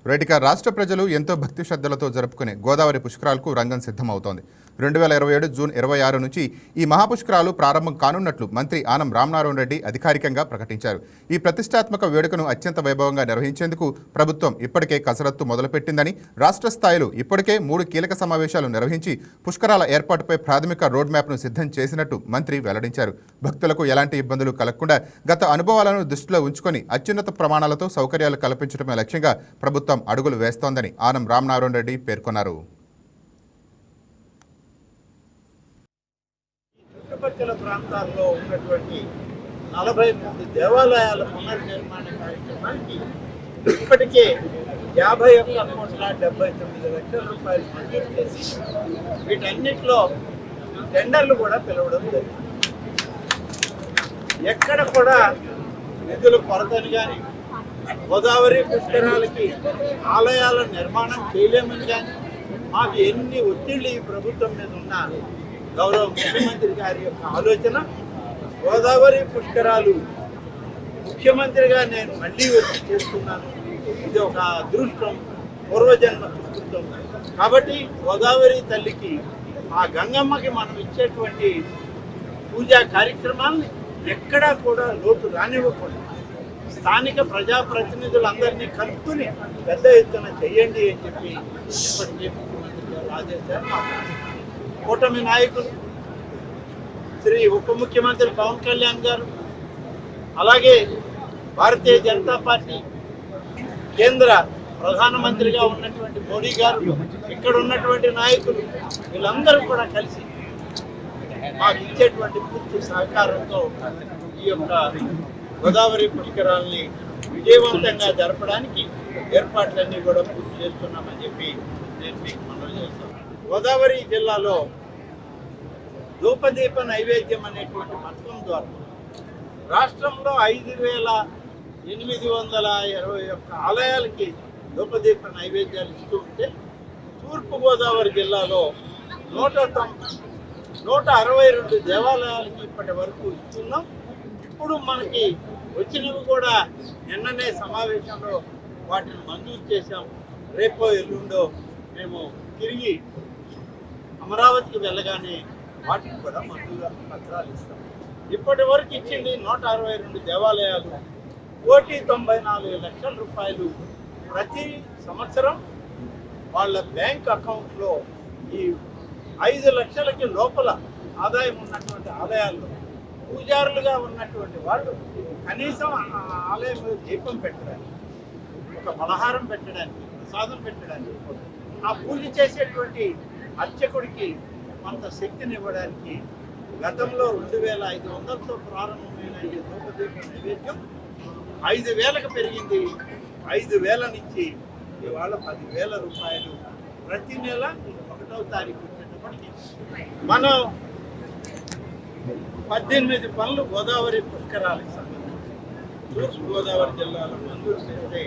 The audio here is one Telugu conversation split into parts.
రైటిక రాష్ట్ర ప్రజలు ఎంతో భక్తి శ్రద్ధలతో జరుపుకునే గోదావరి పుష్కరాలకు రంగం సిద్ధమవుతోంది. 2027 జూన్ 26 నుంచి ఈ మహాపుష్కరాలు ప్రారంభం కానున్నట్లు మంత్రి ఆనం రామనారాయణ రెడ్డి అధికారికంగా ప్రకటించారు. ఈ ప్రతిష్టాత్మక వేడుకను అత్యంత వైభవంగా నిర్వహించేందుకు ప్రభుత్వం ఇప్పటికే కసరత్తు మొదలుపెట్టిందని, రాష్ట్ర స్థాయిలో ఇప్పటికే 3 కీలక సమావేశాలు నిర్వహించి పుష్కరాల ఏర్పాటుపై ప్రాథమిక రోడ్ మ్యాప్ను సిద్ధం చేసినట్టు మంత్రి వెల్లడించారు. భక్తులకు ఎలాంటి ఇబ్బందులు కలగకుండా గత అనుభవాలను దృష్టిలో ఉంచుకొని అత్యున్నత ప్రమాణాలతో సౌకర్యాలు కల్పించడమే లక్ష్యంగా ప్రభుత్వం అడుగులు వేస్తోందని ఆనం రామనారాయణ రెడ్డి పేర్కొన్నారు. చుట్టుపక్కల ప్రాంతాల్లో ఉన్నటువంటి 43 దేవాలయాల పునర్నిర్మాణ కార్యక్రమానికి ఇప్పటికే 51,79 లక్షల రూపాయలు మంజూరు చేసి వీటన్నిటిలో టెండర్లు కూడా పిలవడం జరిగింది. ఎక్కడ కూడా నిధుల కొరతని కానీ, గోదావరి పుష్కరాలకి ఆలయాల నిర్మాణం చేయలేమని కానీ, మాకు ఎన్ని ఒత్తిళ్ళు ఈ ప్రభుత్వం మీద ఉన్నా గౌరవ ముఖ్యమంత్రి గారి యొక్క ఆలోచన, గోదావరి పుష్కరాలు ముఖ్యమంత్రిగా నేను మళ్ళీ వచ్చి చేస్తున్నాను, ఇది ఒక అదృష్టం, పూర్వజన్మ సుకృతం. కాబట్టి గోదావరి తల్లికి, ఆ గంగమ్మకి మనం ఇచ్చేటువంటి పూజా కార్యక్రమాన్ని ఎక్కడా కూడా లోటు రానివ్వకుండా స్థానిక ప్రజాప్రతినిధులందరినీ కలుపుకుని పెద్ద ఎత్తున చెయ్యండి అని చెప్పి ఇప్పటికే ముఖ్యమంత్రి గారు ఆదేశాలు మాట్లాడారు. కూటమి నాయకులు శ్రీ ఉప ముఖ్యమంత్రి పవన్ కళ్యాణ్ గారు, అలాగే భారతీయ జనతా పార్టీ కేంద్ర ప్రధానమంత్రిగా ఉన్నటువంటి మోడీ గారు, ఇక్కడ ఉన్నటువంటి నాయకులు వీళ్ళందరూ కూడా కలిసి మాకు ఇచ్చేటువంటి పూర్తి సహకారంతో ఈ యొక్క గోదావరి పుష్కరాలని విజయవంతంగా జరపడానికి ఏర్పాట్లన్నీ కూడా పూర్తి చేస్తున్నామని చెప్పి నేను మీకు మనవి చేస్తాను. గోదావరి జిల్లాలో ధూపదీప నైవేద్యం అనేటువంటి పథకం ద్వారా రాష్ట్రంలో 5,821 ఆలయాలకి ధూపదీప నైవేద్యాలు ఇస్తూ ఉంటే, తూర్పుగోదావరి జిల్లాలో 162 దేవాలయాలకి ఇప్పటి వరకు ఇస్తున్నాం. ఇప్పుడు మనకి వచ్చినవి కూడా నిన్ననే సమావేశంలో వాటిని మంజూరు చేశాం. రేపో ఎల్లుండో మేము తిరిగి అమరావతికి వెళ్ళగానే వాటికి కూడా మంజూరు పత్రాలు ఇస్తాం. ఇప్పటి వరకు ఇచ్చింది 162 దేవాలయాలు, 1,94 లక్షల రూపాయలు ప్రతి సంవత్సరం వాళ్ళ బ్యాంక్ అకౌంట్లో ఈ 5 లక్షలకి లోపల ఆదాయం ఉన్నటువంటి ఆలయాల్లో పూజారులుగా ఉన్నటువంటి వాళ్ళు కనీసం ఆలయం మీద దీపం పెట్టడానికి, ఒక పలహారం పెట్టడానికి, ప్రసాదం పెట్టడానికి, ఆ పూజ చేసేటువంటి అర్చకుడికి కొంత శక్తిని ఇవ్వడానికి గతంలో 2,500తో ప్రారంభమైన ఈ ధూపదీప నైవేద్యం 5,000కు పెరిగింది. 5,000 నుంచి ఇవాళ 10,000 రూపాయలు ప్రతి నెల 1వ తారీఖు వచ్చేటప్పటికి మనం 18 పనులు గోదావరి పుష్కరాలకు సంబంధించి తూర్పు గోదావరి జిల్లాలో మంజూరు చేస్తే,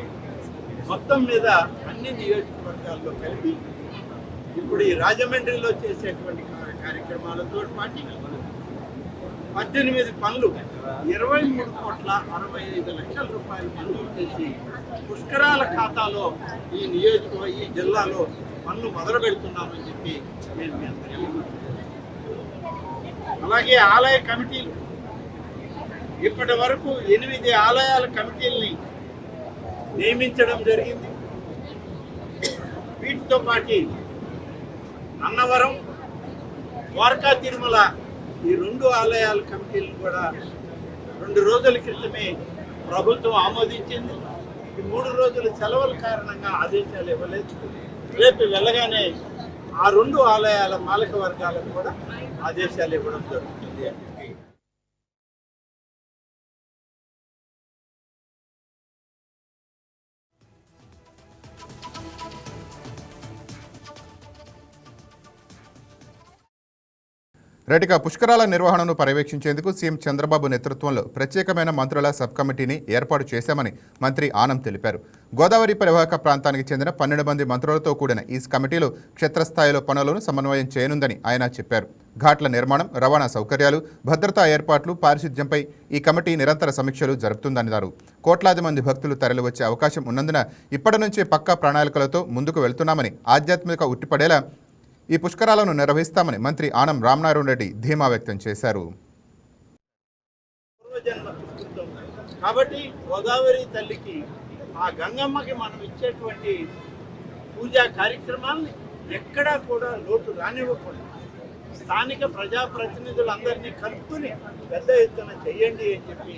మొత్తం మీద అన్ని నియోజకవర్గాల్లో కలిపి ఇప్పుడు ఈ రాజమండ్రిలో చేసేటువంటి కార్యక్రమాలతో పాటు 18 పనులు 23,65 లక్షల రూపాయలు మంజూరు చేసి పుష్కరాల ఖాతాలో ఈ జిల్లాలో పన్ను మొదలు పెడుతున్నామని చెప్పి నేను మీ అందరికీ. అలాగే ఆలయ కమిటీలు ఇప్పటి వరకు 8 ఆలయాల కమిటీల్ని నియమించడం జరిగింది. వీటితో పాటు అన్నవరం, ద్వారకా తిరుమల ఈ 2 ఆలయాల కమిటీలను కూడా 2 రోజుల క్రితమే ప్రభుత్వం ఆమోదించింది. ఈ 3 రోజుల సెలవుల కారణంగా ఆదేశాలు ఇవ్వలేదు. రేపు వెళ్ళగానే ఆ 2 ఆలయాల మాలక వర్గాలకు కూడా ఆదేశాలు ఇవ్వడం జరుగుతుంది అని చెప్పి. రైటిక పుష్కరాల నిర్వహణను పర్యవేక్షించేందుకు సీఎం చంద్రబాబు నేతృత్వంలో ప్రత్యేకమైన మంత్రుల సబ్ కమిటీని ఏర్పాటు చేశామని మంత్రి ఆనం తెలిపారు. గోదావరి పరివాహక ప్రాంతానికి చెందిన 12 మంది మంత్రులతో కూడిన ఈ కమిటీలో క్షేత్రస్థాయిలో పనులను సమన్వయం చేయనుందని ఆయన చెప్పారు. ఘాట్ల నిర్మాణం, రవాణా సౌకర్యాలు, భద్రతా ఏర్పాట్లు, పారిశుధ్యంపై ఈ కమిటీ నిరంతర సమీక్షలు జరుపుతుందన్నారు. కోట్లాది మంది భక్తులు తరలివచ్చే అవకాశం ఉన్నందున ఇప్పటి నుంచే పక్కా ప్రణాళికలతో ముందుకు వెళ్తున్నామని, ఆధ్యాత్మిక ఉట్టిపడేలా ఈ పుష్కరాలను నిర్వహిస్తామని మంత్రి ఆనం రామనారాయణ రెడ్డి ధీమా వ్యక్తం చేశారు. కాబట్టి గోదావరి తల్లికి, ఆ గంగమ్మకి మనం ఇచ్చేటువంటి పూజా కార్యక్రమాన్ని ఎక్కడా కూడా లోటు రానివ్వకుండా స్థానిక ప్రజాప్రతినిధులందరినీ కలుపుకుని పెద్ద ఎత్తున చెయ్యండి అని చెప్పి